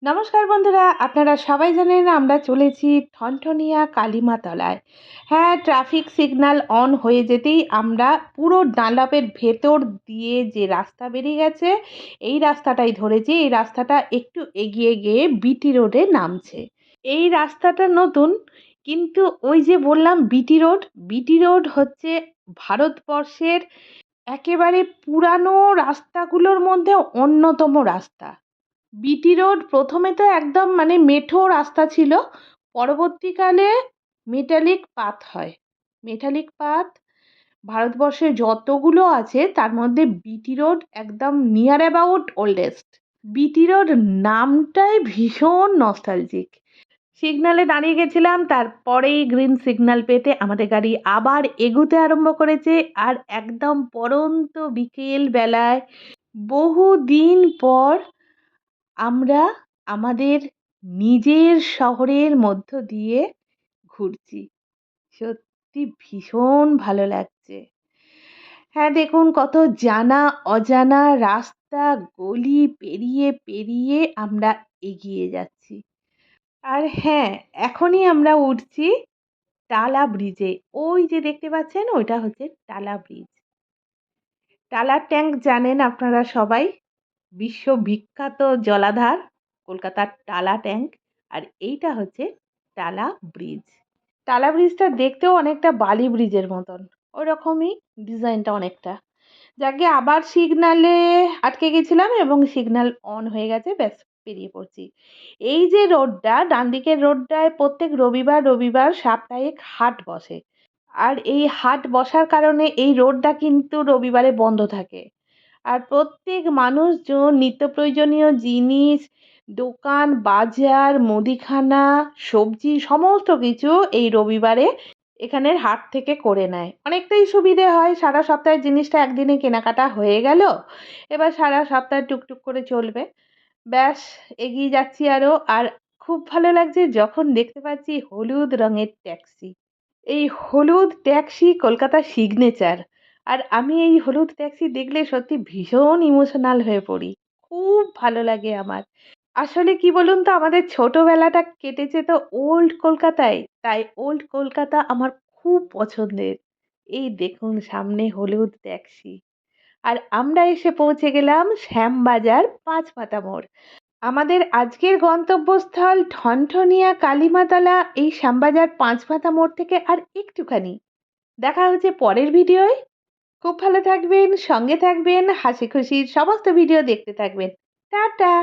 নমস্কার বন্ধুরা, আপনারা সবাই জানেন আমরা চলেছি ঠনঠনিয়া কালীমাতলায়। হ্যাঁ, ট্রাফিক সিগন্যাল অন হয়ে যেতেই আমরা পুরো ডানলপের ভেতর দিয়ে যে রাস্তা বেরিয়ে গেছে এই রাস্তাটাই ধরেছি। এই রাস্তাটা একটু এগিয়ে গিয়ে বিটি রোডে নামছে। এই রাস্তাটা নতুন, কিন্তু ওই যে বললাম বিটি রোড হচ্ছে ভারতবর্ষের একেবারে পুরানো রাস্তাগুলোর মধ্যে অন্যতম রাস্তা। বিটি রোড প্রথমে তো একদম মেঠো রাস্তা ছিল, পরবর্তীকালে মেটালিক পাথ হয়। মেটালিক পাথ ভারতবর্ষে যতগুলো আছে তার মধ্যে বিটি রোড একদম near about oldest. BT road নামটাই ভীষণ নস্টালজিক। সিগনালে দাঁড়িয়ে গেছিলাম, তারপরেই গ্রিন সিগন্যাল পেতে আমাদের গাড়ি আবার এগোতে আরম্ভ করেছে। আর একদম পড়ন্ত বিকেল বেলায় বহু দিন পর আমরা আমাদের নিজের শহরের মধ্য দিয়ে ঘুরছি। সত্যি ভীষণ ভালো লাগছে। হ্যাঁ, দেখুন কত জানা অজানা রাস্তা গলি পেরিয়ে পেরিয়ে আমরা এগিয়ে যাচ্ছি। আর হ্যাঁ, এখনই আমরা উঠছি টালা ব্রিজে। ওই যে দেখতে পাচ্ছেন ওইটা হচ্ছে টালা ব্রিজ। টালা ট্যাঙ্ক জানেন আপনারা সবাই, বিশ্ববিখ্যাত জলাধার কলকাতার টালা ট্যাঙ্ক। আর এইটা হচ্ছে টালা ব্রিজ। টালা ব্রিজটা দেখতেও অনেকটা বালি ব্রিজের মতন, ওরকমই ডিজাইনটা অনেকটা। যাকে আবার সিগনালে আটকে গেছিলাম এবং সিগন্যাল অন হয়ে গেছে, ব্যাস পেরিয়ে পড়ছি। এই যে রোডটা, ডান দিকের রোডটায় প্রত্যেক রবিবার রবিবার সাপ্তাহিক হাট বসে। আর এই হাট বসার কারণে এই রোডটা কিন্তু রবিবারে বন্ধ থাকে। আর প্রত্যেক মানুষজন নিত্য প্রয়োজনীয় জিনিস, দোকান বাজার, মুদিখানা, সবজি সমস্ত কিছু এই রবিবারে এখানের হাট থেকে করে নেয়। অনেকটাই সুবিধে হয়, সারা সপ্তাহের জিনিসটা একদিনে কেনাকাটা হয়ে গেল, এবার সারা সপ্তাহ টুকটুক করে চলবে। ব্যাস, এগিয়ে যাচ্ছি আরও। আর খুব ভালো লাগছে যখন দেখতে পাচ্ছি হলুদ রঙের ট্যাক্সি। এই হলুদ ট্যাক্সি কলকাতার সিগনেচার। আর আমি এই হলুদ ট্যাক্সি দেখলে সত্যি ভীষণ ইমোশনাল হয়ে পড়ি। খুব ভালো লাগে আমার। আসলে কি বলুন তো, আমাদের ছোটবেলাটা কেটেছে তো ওল্ড কলকাতায়, তাই ওল্ড কলকাতা আমার খুব পছন্দের। এই দেখুন সামনে হলুদ ট্যাক্সি। আর আমরা এসে পৌঁছে গেলাম শ্যামবাজার পাঁচমাথা মোড়। আমাদের আজকের গন্তব্যস্থল ঠনঠনিয়া কালীমাতলা এই শ্যামবাজার পাঁচমাথা মোড় থেকে আর একটুখানি। দেখা হচ্ছে পরের ভিডিওয়। খুব ভালো থাকবেন, সঙ্গে থাকবেন, হাসি খুশির সমস্ত ভিডিও দেখতে থাকবেন। টাটা।